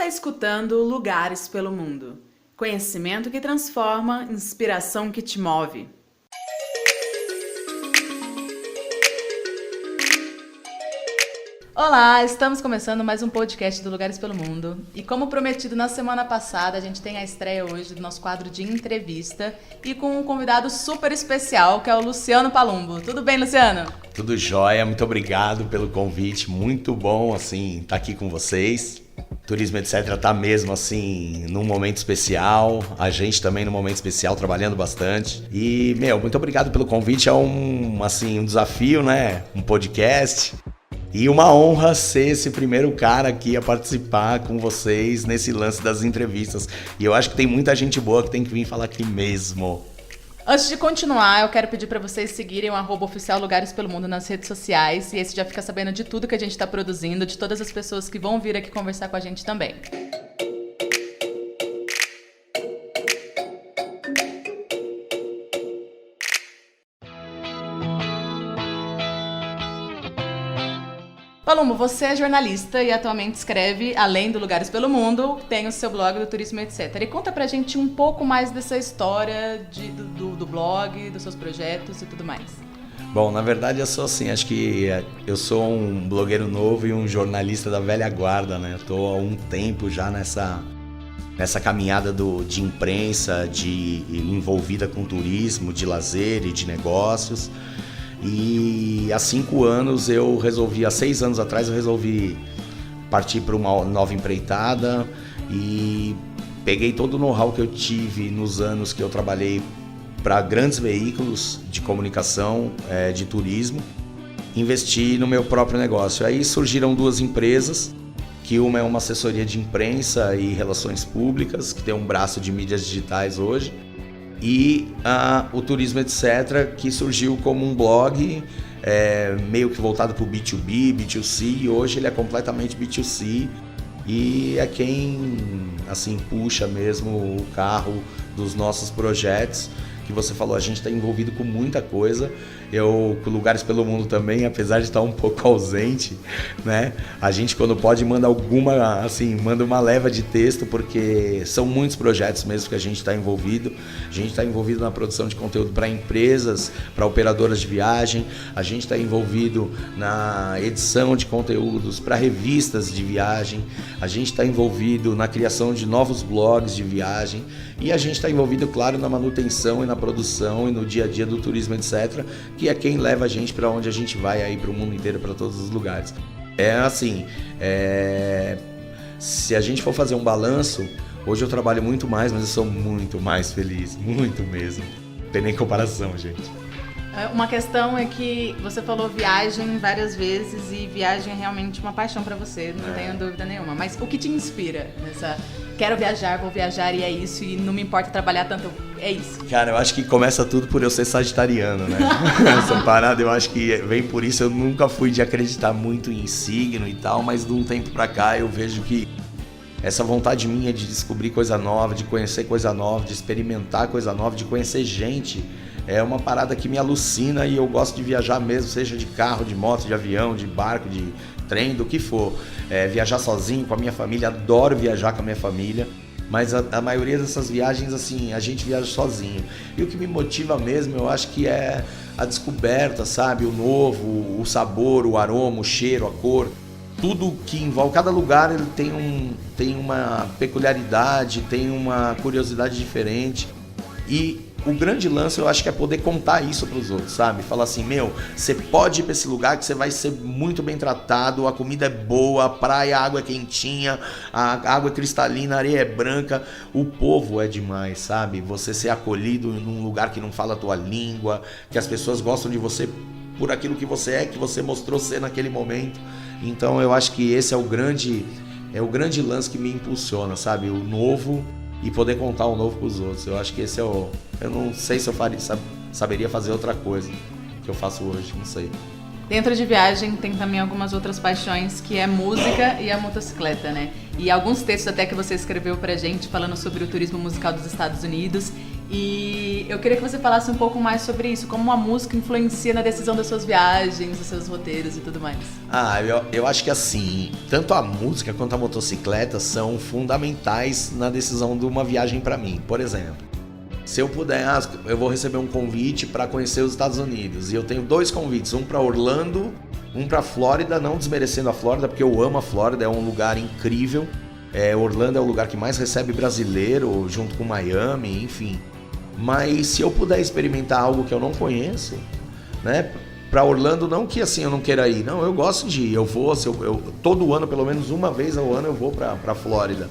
está escutando Lugares pelo Mundo. Conhecimento que transforma, inspiração que te move. Olá, estamos começando mais um podcast do Lugares pelo Mundo. E como prometido na semana passada, a gente tem a estreia hoje do nosso quadro de entrevista e com um convidado super especial, que é o Luciano Palumbo. Tudo bem, Luciano? Tudo jóia, muito obrigado pelo convite, muito bom, assim, estar aqui com vocês. Turismo, etc, tá mesmo, assim, num momento especial, a gente também num momento especial, trabalhando bastante. E, muito obrigado pelo convite, é um desafio, né, um podcast. E uma honra ser esse primeiro cara aqui a participar com vocês nesse lance das entrevistas. E eu acho que tem muita gente boa que tem que vir falar aqui mesmo. Antes de continuar, eu quero pedir para vocês seguirem o @oficial Lugares pelo Mundo nas redes sociais. E aí você já fica sabendo de tudo que a gente está produzindo, de todas as pessoas que vão vir aqui conversar com a gente também. Palumbo, você é jornalista e atualmente escreve, além do Lugares pelo Mundo, tem o seu blog do Turismo, etc. E conta pra gente um pouco mais dessa história do blog, dos seus projetos e tudo mais. Bom, na verdade eu sou assim, acho que eu sou um blogueiro novo e um jornalista da velha guarda, né? Eu tô há um tempo já nessa caminhada de imprensa, envolvida com turismo, de lazer e de negócios. E há 5 anos há 6 anos atrás eu resolvi partir para uma nova empreitada e peguei todo o know-how que eu tive nos anos que eu trabalhei para grandes veículos de comunicação, de turismo, investi no meu próprio negócio. Aí surgiram 2 empresas, que uma é uma assessoria de imprensa e relações públicas, que tem um braço de mídias digitais hoje, e o Turismo, etc., que surgiu como um blog meio que voltado para o B2B, B2C, e hoje ele é completamente B2C e é quem assim, puxa mesmo o carro dos nossos projetos. Que você falou, a gente está envolvido com muita coisa. Com Lugares pelo Mundo também, apesar de estar um pouco ausente, né? A gente, quando pode, manda uma leva de texto, porque são muitos projetos mesmo que a gente está envolvido. A gente está envolvido na produção de conteúdo para empresas, para operadoras de viagem. A gente está envolvido na edição de conteúdos para revistas de viagem. A gente está envolvido na criação de novos blogs de viagem. E a gente está envolvido, claro, na manutenção e na produção e no dia a dia do turismo, etc., que é quem leva a gente para onde a gente vai aí para o mundo inteiro, para todos os lugares. Se a gente for fazer um balanço, hoje eu trabalho muito mais, mas eu sou muito mais feliz, muito mesmo. Não tem nem comparação, gente. Uma questão é que você falou viagem várias vezes e viagem é realmente uma paixão para você, não tenho dúvida nenhuma. Mas o que te inspira nessa... Quero viajar, vou viajar e é isso, e não me importa trabalhar tanto, é isso. Cara, eu acho que começa tudo por eu ser sagitariano, né? Essa parada, eu acho que vem por isso. Eu nunca fui de acreditar muito em signo e tal, mas de um tempo pra cá eu vejo que essa vontade minha de descobrir coisa nova, de conhecer coisa nova, de experimentar coisa nova, de conhecer gente, é uma parada que me alucina e eu gosto de viajar mesmo, seja de carro, de moto, de avião, de barco, de trem, do que for. Viajar sozinho, com a minha família, adoro viajar com a minha família, mas a maioria dessas viagens, assim, a gente viaja sozinho. E o que me motiva mesmo, eu acho que é a descoberta, sabe? O novo, o sabor, o aroma, o cheiro, a cor. Tudo que envolve, cada lugar ele tem uma peculiaridade, tem uma curiosidade diferente. E o grande lance, eu acho que é poder contar isso para os outros, sabe? Falar assim, você pode ir para esse lugar que você vai ser muito bem tratado, a comida é boa, a praia, a água é quentinha, a água é cristalina, a areia é branca, o povo é demais, sabe? Você ser acolhido num lugar que não fala a tua língua, que as pessoas gostam de você por aquilo que você é, que você mostrou ser naquele momento. Então eu acho que esse é o grande lance que me impulsiona, sabe? O novo e poder contar o novo para os outros. Eu acho que esse é eu não sei se eu saberia fazer outra coisa que eu faço hoje, não sei. Dentro de viagem tem também algumas outras paixões, que é música e a motocicleta, né? E alguns textos até que você escreveu pra gente falando sobre o turismo musical dos Estados Unidos. E eu queria que você falasse um pouco mais sobre isso, como a música influencia na decisão das suas viagens, dos seus roteiros e tudo mais. Eu acho que assim, tanto a música quanto a motocicleta são fundamentais na decisão de uma viagem pra mim. Por exemplo, se eu puder, eu vou receber um convite para conhecer os Estados Unidos. E eu tenho 2 convites, um para Orlando, um para Flórida, não desmerecendo a Flórida, porque eu amo a Flórida, é um lugar incrível. Orlando é o lugar que mais recebe brasileiro, junto com Miami, enfim. Mas se eu puder experimentar algo que eu não conheço, né? Para Orlando, não que assim eu não queira ir, não, eu gosto de ir, eu vou, todo ano, pelo menos uma vez ao ano, eu vou para Flórida.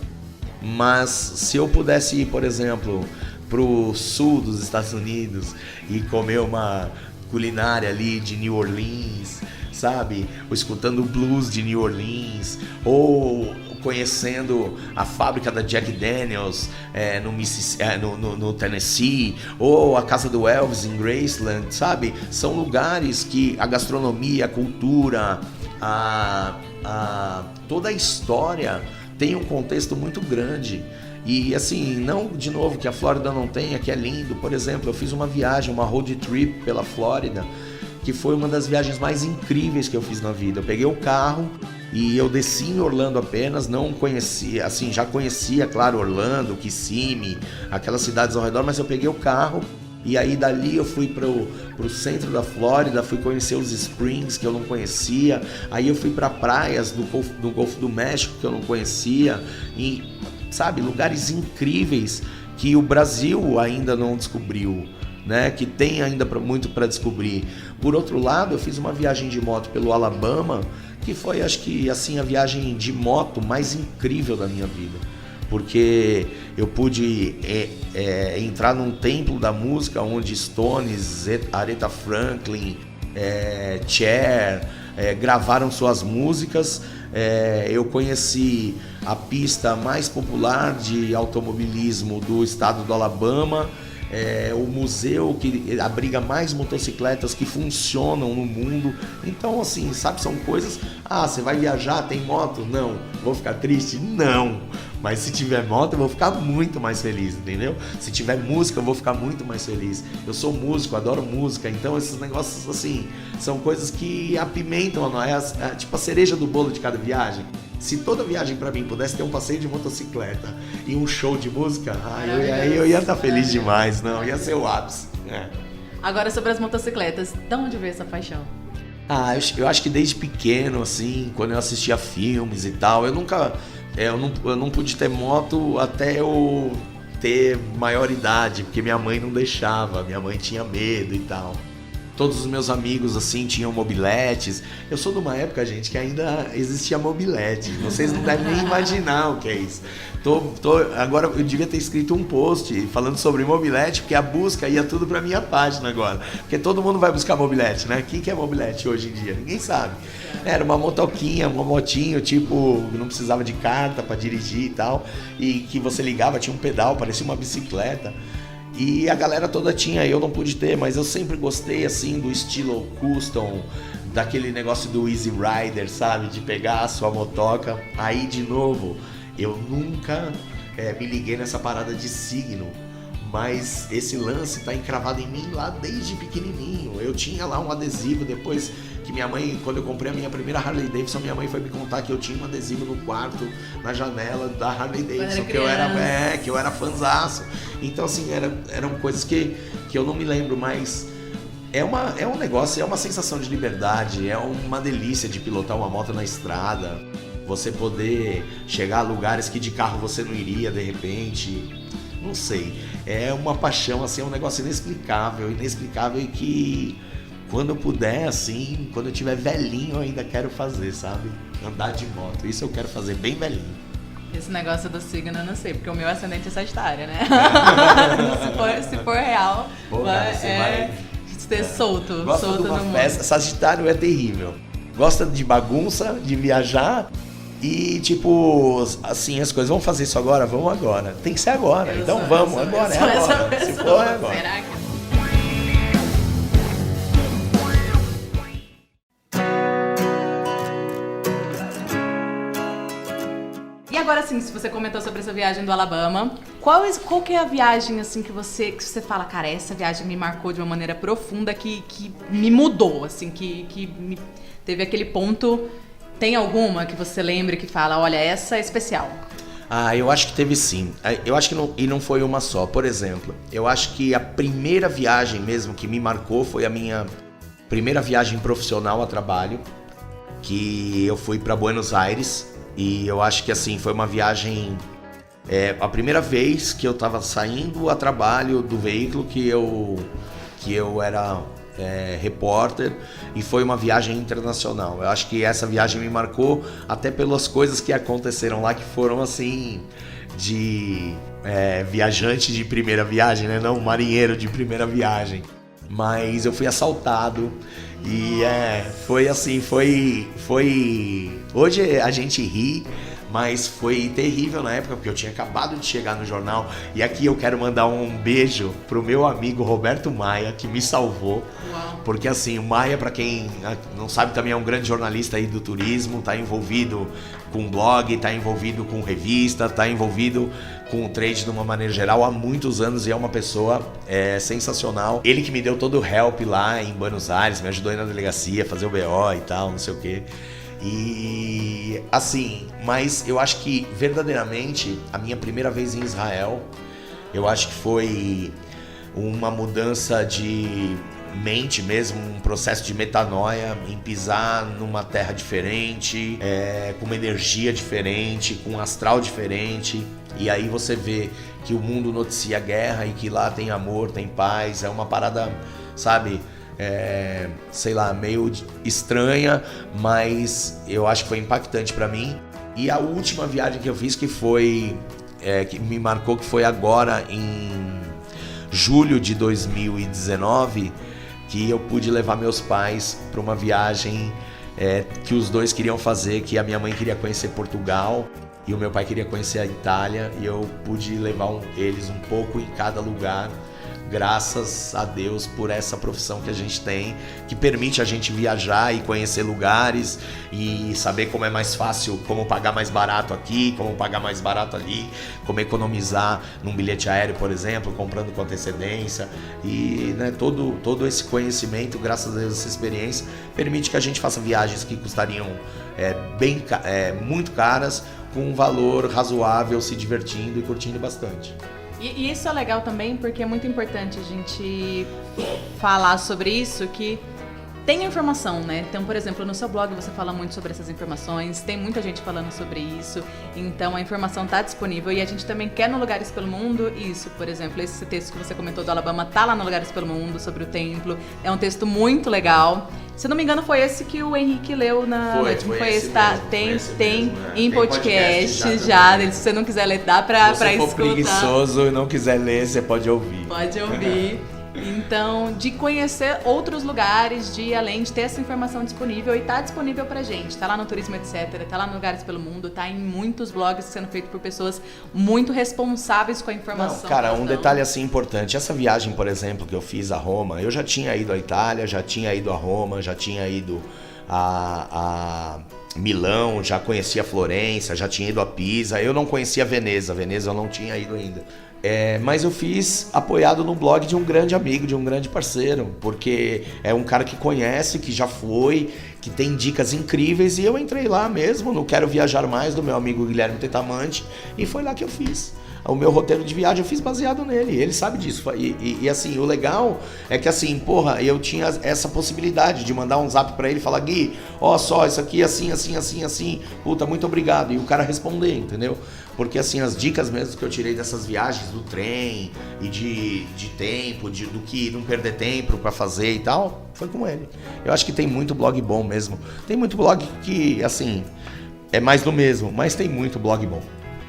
Mas se eu pudesse ir, por exemplo, pro sul dos Estados Unidos e comer uma culinária ali de New Orleans, sabe? Ou escutando o blues de New Orleans, ou conhecendo a fábrica da Jack Daniels no Tennessee, ou a casa do Elvis em Graceland, sabe? São lugares que a gastronomia, a cultura, toda a história tem um contexto muito grande. E assim, não de novo que a Flórida não tenha, que é lindo. Por exemplo, eu fiz uma viagem, uma road trip pela Flórida, que foi uma das viagens mais incríveis que eu fiz na vida. Eu peguei o carro e eu desci em Orlando apenas, não conhecia, assim, já conhecia, claro, Orlando, Kissimmee, aquelas cidades ao redor, mas eu peguei o carro e aí dali eu fui pro centro da Flórida, fui conhecer os Springs que eu não conhecia, aí eu fui para praias do Golfo do México que eu não conhecia, e sabe, lugares incríveis que o Brasil ainda não descobriu, né? Que tem ainda muito para descobrir. Por outro lado, eu fiz uma viagem de moto pelo Alabama, que foi, acho que, assim, a viagem de moto mais incrível da minha vida. Porque eu pude entrar num templo da música onde Stones, Aretha Franklin, Cher gravaram suas músicas. Eu conheci a pista mais popular de automobilismo do estado do Alabama, o museu que abriga mais motocicletas que funcionam no mundo. Então, assim, sabe, são coisas... você vai viajar, tem moto? Não. Vou ficar triste? Não. Mas se tiver moto, eu vou ficar muito mais feliz, entendeu? Se tiver música, eu vou ficar muito mais feliz. Eu sou músico, adoro música, então esses negócios, assim, são coisas que apimentam, não é? Tipo a cereja do bolo de cada viagem. Se toda viagem pra mim pudesse ter um passeio de motocicleta e um show de música, eu ia estar feliz demais, não? Ia ser o ápice. Agora, sobre as motocicletas, de onde veio essa paixão? Eu acho que desde pequeno, assim, quando eu assistia filmes e tal, eu não pude ter moto até eu ter maior idade, porque minha mãe não deixava, minha mãe tinha medo e tal. Todos os meus amigos, assim, tinham mobiletes. Eu sou de uma época, gente, que ainda existia mobilete. Vocês não devem nem imaginar o que é isso. Agora, eu devia ter escrito um post falando sobre mobilete, porque a busca ia tudo pra minha página agora. Porque todo mundo vai buscar mobilete, né? O que é mobilete hoje em dia? Ninguém sabe. Era uma motoquinha, uma motinho, tipo, não precisava de carta pra dirigir e tal. E que você ligava, tinha um pedal, parecia uma bicicleta. E a galera toda tinha, eu não pude ter, mas eu sempre gostei, assim, do estilo custom, daquele negócio do Easy Rider, sabe? De pegar a sua motoca. Aí, de novo, eu nunca me liguei nessa parada de signo, mas esse lance tá encravado em mim lá desde pequenininho. Eu tinha lá um adesivo, depois que minha mãe, quando eu comprei a minha primeira Harley Davidson, minha mãe foi me contar que eu tinha um adesivo no quarto, na janela da Harley Davidson, que eu era fanzaço. Então, assim, eram coisas que eu não me lembro, mas é um negócio, é uma sensação de liberdade, é uma delícia de pilotar uma moto na estrada, você poder chegar a lugares que de carro você não iria, de repente, não sei, é uma paixão, assim, é um negócio inexplicável e que quando eu puder, assim, quando eu tiver velhinho, eu ainda quero fazer, sabe? Andar de moto, isso eu quero fazer bem velhinho. Esse negócio do signo eu não sei, porque o meu ascendente é Sagitário, né? se for real, vai ser solto. Gosta solto de uma no festa. mundo. Sagitário é terrível. Gosta de bagunça, de viajar e, tipo, assim, as coisas. Vamos fazer isso agora? Vamos agora. Tem que ser agora. Então vamos, agora é agora. Se for, é agora. Será que... E agora, assim, se você comentou sobre essa viagem do Alabama, qual que é a viagem, assim, que você fala, cara, essa viagem me marcou de uma maneira profunda, que me mudou, assim, que teve aquele ponto. Tem alguma que você lembre que fala, olha, essa é especial? Eu acho que teve sim. Eu acho que não foi uma só. Por exemplo, eu acho que a primeira viagem mesmo que me marcou foi a minha primeira viagem profissional a trabalho, que eu fui para Buenos Aires. E eu acho que assim, foi uma viagem, a primeira vez que eu tava saindo a trabalho do veículo que eu era repórter, e foi uma viagem internacional. Eu acho que essa viagem me marcou até pelas coisas que aconteceram lá, que foram assim, de viajante de primeira viagem, né? Não marinheiro de primeira viagem. Mas eu fui assaltado e foi assim, foi... Hoje a gente ri, mas foi terrível na época, porque eu tinha acabado de chegar no jornal. E aqui eu quero mandar um beijo pro meu amigo Roberto Maia, que me salvou. Uau. Porque assim, o Maia, pra quem não sabe, também é um grande jornalista aí do turismo, tá envolvido com blog, tá envolvido com revista, tá envolvido com o trade de uma maneira geral há muitos anos, e é uma pessoa sensacional. Ele que me deu todo o help lá em Buenos Aires, me ajudou aí na delegacia, fazer o BO e tal, não sei o quê. E assim, mas eu acho que verdadeiramente a minha primeira vez em Israel, eu acho que foi uma mudança de mente mesmo, um processo de metanoia, em pisar numa terra diferente, com uma energia diferente, com um astral diferente. E aí você vê que o mundo noticia guerra e que lá tem amor, tem paz, é uma parada, sabe, sei lá, meio estranha, mas eu acho que foi impactante pra mim. E a última viagem que eu fiz, que foi, que me marcou, que foi agora em julho de 2019, que eu pude levar meus pais para uma viagem que os dois queriam fazer, que a minha mãe queria conhecer Portugal e o meu pai queria conhecer a Itália, e eu pude levar eles um pouco em cada lugar, graças a Deus por essa profissão que a gente tem, que permite a gente viajar e conhecer lugares e saber como é mais fácil, como pagar mais barato aqui, como pagar mais barato ali, como economizar num bilhete aéreo, por exemplo, comprando com antecedência. E né, todo esse conhecimento, graças a Deus, essa experiência, permite que a gente faça viagens que custariam muito caras, com um valor razoável, se divertindo e curtindo bastante. E isso é legal também, porque é muito importante a gente falar sobre isso, que tem informação, né? Então, por exemplo, no seu blog você fala muito sobre essas informações, tem muita gente falando sobre isso, então a informação está disponível, e a gente também quer no Lugares pelo Mundo isso. Por exemplo, esse texto que você comentou do Alabama tá lá no Lugares pelo Mundo, sobre o templo, é um texto muito legal. Se eu não me engano, foi esse que o Henrique leu na... Foi esse tá? Tem em podcast já. Se você não quiser ler, dá pra escutar. Se você for preguiçoso e não quiser ler, você pode ouvir. Pode ouvir. Então, de conhecer outros lugares, de além de ter essa informação disponível, e tá disponível pra gente, tá lá no Turismo Etc, tá lá no Lugares pelo Mundo, tá em muitos blogs sendo feito por pessoas muito responsáveis com a informação. Não, cara, um detalhe assim importante, essa viagem, por exemplo, que eu fiz a Roma, eu já tinha ido à Itália, já tinha ido a Roma, já tinha ido a Milão, já conhecia Florença, já tinha ido a Pisa, eu não conhecia Veneza eu não tinha ido ainda. Mas eu fiz apoiado no blog de um grande amigo, de um grande parceiro, porque é um cara que conhece, que já foi, que tem dicas incríveis, e eu entrei lá mesmo, no Quero Viajar Mais, do meu amigo Guilherme Tetamante, e foi lá que eu fiz. O meu roteiro de viagem eu fiz baseado nele, ele sabe disso. E assim, o legal é que assim, porra, eu tinha essa possibilidade de mandar um zap pra ele e falar: Gui, ó só, isso aqui assim, assim, assim, assim, puta, muito obrigado. E o cara responder, entendeu? Porque assim, as dicas mesmo que eu tirei dessas viagens, do trem e de tempo, do que não perder tempo pra fazer e tal, foi com ele. Eu acho que tem muito blog bom mesmo. Tem muito blog que, assim, é mais do mesmo, mas tem muito blog bom.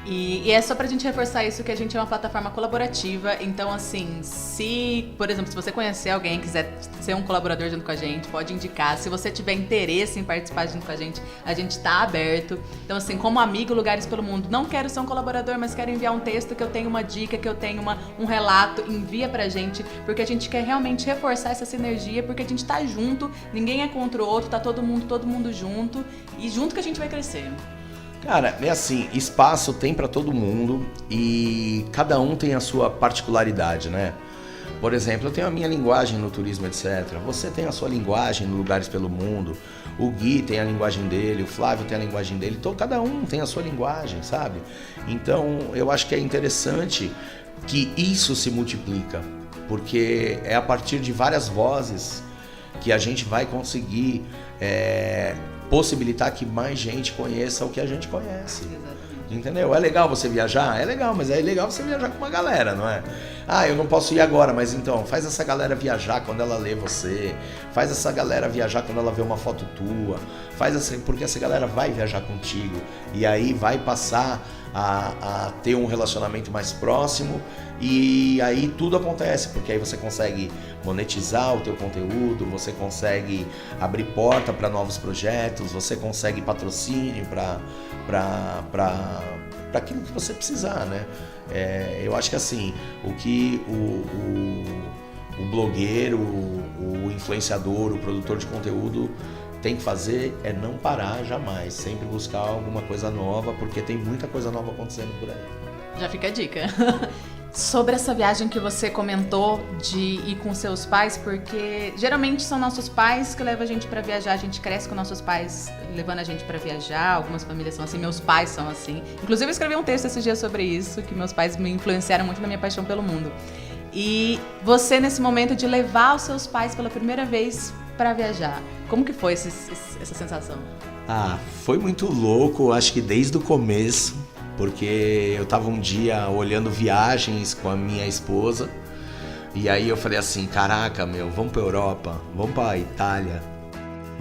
E é só pra gente reforçar isso, que a gente é uma plataforma colaborativa. Então, assim, se, por exemplo, se você conhecer alguém e quiser ser um colaborador junto com a gente, pode indicar. Se você tiver interesse em participar junto com a gente tá aberto. Então, assim, como amigo Lugares pelo Mundo, não quero ser um colaborador, mas quero enviar um texto, que eu tenho uma dica, que eu tenho um relato, envia pra gente, porque a gente quer realmente reforçar essa sinergia, porque a gente tá junto, ninguém é contra o outro, tá todo mundo junto, e junto que a gente vai crescer. Cara, é assim, espaço tem para todo mundo e cada um tem a sua particularidade, né? Por exemplo, eu tenho a minha linguagem no turismo, etc. Você tem a sua linguagem no Lugares pelo Mundo. O Gui tem a linguagem dele, o Flávio tem a linguagem dele. Então, cada um tem a sua linguagem, sabe? Então, eu acho que é interessante que isso se multiplica. Porque é a partir de várias vozes que a gente vai conseguir possibilitar que mais gente conheça o que a gente conhece. Entendeu? É legal você viajar? É legal, mas é legal você viajar com uma galera, não é? Ah, eu não posso ir agora, mas então, faz essa galera viajar quando ela lê você, faz essa galera viajar quando ela vê uma foto tua, faz assim, porque essa galera vai viajar contigo e aí vai passar a ter um relacionamento mais próximo e aí tudo acontece, porque aí você consegue monetizar o teu conteúdo, você consegue abrir porta para novos projetos, você consegue patrocínio para aquilo que você precisar, né? Eu acho que assim, o que o blogueiro, o influenciador, o produtor de conteúdo tem que fazer é não parar jamais, sempre buscar alguma coisa nova, porque tem muita coisa nova acontecendo por aí. Já fica a dica. Sobre essa viagem que você comentou de ir com seus pais, porque geralmente são nossos pais que levam a gente pra viajar, a gente cresce com nossos pais levando a gente pra viajar, algumas famílias são assim, meus pais são assim. Inclusive eu escrevi um texto esses dias sobre isso, que meus pais me influenciaram muito na minha paixão pelo mundo. E você nesse momento de levar os seus pais pela primeira vez pra viajar, como que foi essa sensação? Ah, foi muito louco, acho que desde o começo, porque eu tava um dia olhando viagens com a minha esposa e aí eu falei assim, caraca, vamos pra Europa, vamos pra Itália,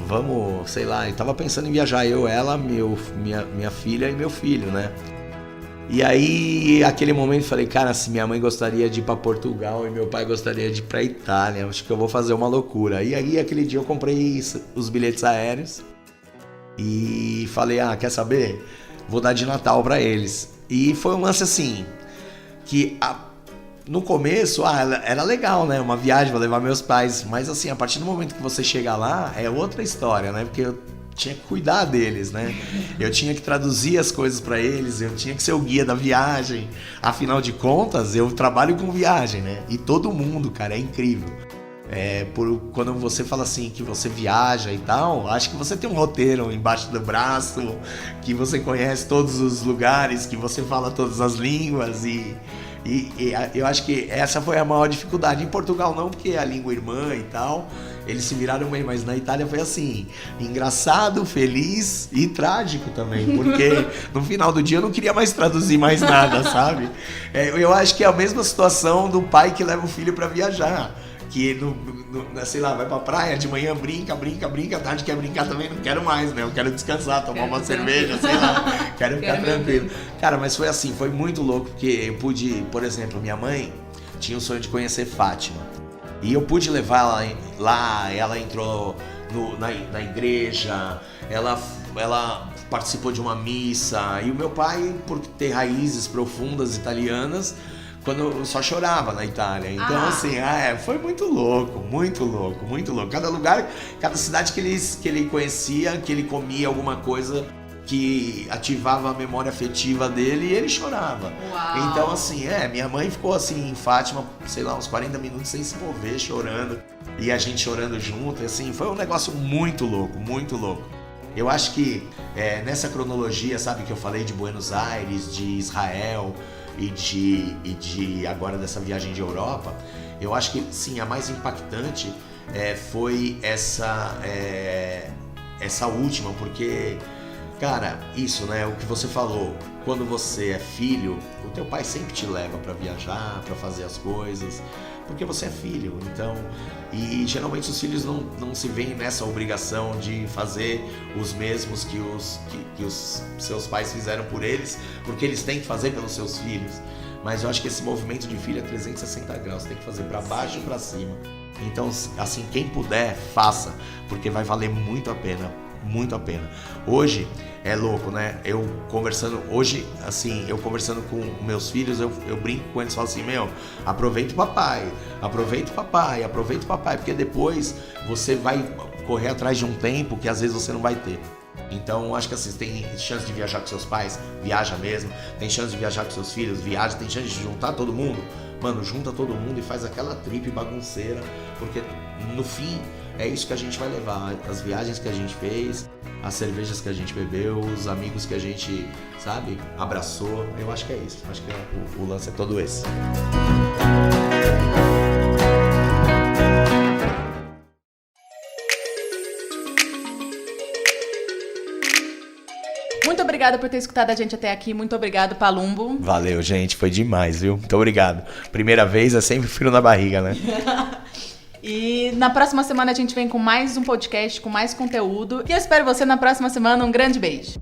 vamos, sei lá, eu tava pensando em viajar, eu, ela, minha filha e meu filho, né? E aí, aquele momento, eu falei, cara, se minha mãe gostaria de ir pra Portugal e meu pai gostaria de ir pra Itália, acho que eu vou fazer uma loucura. E aí, aquele dia eu comprei os bilhetes aéreos e falei, quer saber? Vou dar de Natal pra eles. E foi um lance assim, que no começo, era legal, né? Uma viagem, vou levar meus pais. Mas assim, a partir do momento que você chega lá, é outra história, né? Porque eu tinha que cuidar deles, né? Eu tinha que traduzir as coisas pra eles, eu tinha que ser o guia da viagem. Afinal de contas, eu trabalho com viagem, né? E todo mundo, cara, é incrível. Quando você fala assim que você viaja e tal, acho que você tem um roteiro embaixo do braço, que você conhece todos os lugares, que você fala todas as línguas e eu acho que essa foi a maior dificuldade. Em Portugal não, porque é a língua irmã e tal, eles se viraram bem, mas na Itália foi assim, engraçado, feliz e trágico também, porque no final do dia eu não queria mais traduzir mais nada, sabe? Eu acho que é a mesma situação do pai que leva o filho para viajar. Que, sei lá, vai pra praia, de manhã brinca, à tarde quer brincar também, não quero mais, né? Eu quero descansar, tomar uma cerveja, sei lá, quero ficar tranquilo. Cara, mas foi assim, foi muito louco, porque eu pude, por exemplo, minha mãe tinha o sonho de conhecer Fátima. E eu pude levar ela lá, ela entrou na igreja, ela participou de uma missa, e o meu pai, por ter raízes profundas italianas, quando eu só chorava na Itália. Então, assim, foi muito louco, muito louco, muito louco. Cada lugar, cada cidade que ele conhecia, que ele comia alguma coisa que ativava a memória afetiva dele, e ele chorava. Uau. Então, assim, minha mãe ficou assim em Fátima, sei lá, uns 40 minutos sem se mover, chorando. E a gente chorando junto, e assim, foi um negócio muito louco, muito louco. Eu acho que nessa cronologia, sabe, que eu falei de Buenos Aires, de Israel, e de agora dessa viagem de Europa, eu acho que sim, a mais impactante foi essa última, porque, cara, isso, né, o que você falou, quando você é filho, o teu pai sempre te leva para viajar, para fazer as coisas, porque você é filho, então, e geralmente os filhos não se veem nessa obrigação de fazer os mesmos que os seus pais fizeram por eles, porque eles têm que fazer pelos seus filhos. Mas eu acho que esse movimento de filho é 360 graus, tem que fazer para baixo e para cima. Então, assim, quem puder, faça, porque vai valer muito a pena, muito a pena. Hoje é louco, né? Eu conversando com meus filhos, eu brinco com eles e falo assim, aproveita o papai, porque depois você vai correr atrás de um tempo que às vezes você não vai ter. Então, acho que assim, tem chance de viajar com seus pais, viaja mesmo. Tem chance de viajar com seus filhos, viaja. Tem chance de juntar todo mundo, mano, junta todo mundo e faz aquela trip bagunceira. Porque no fim, é isso que a gente vai levar. As viagens que a gente fez, as cervejas que a gente bebeu, os amigos que a gente, sabe, abraçou. Eu acho que é isso. Acho que o lance é todo esse. Muito obrigada por ter escutado a gente até aqui. Muito obrigado, Palumbo. Valeu, gente. Foi demais, viu? Muito obrigado. Primeira vez é sempre frio na barriga, né? E na próxima semana a gente vem com mais um podcast, com mais conteúdo. E eu espero você na próxima semana. Um grande beijo.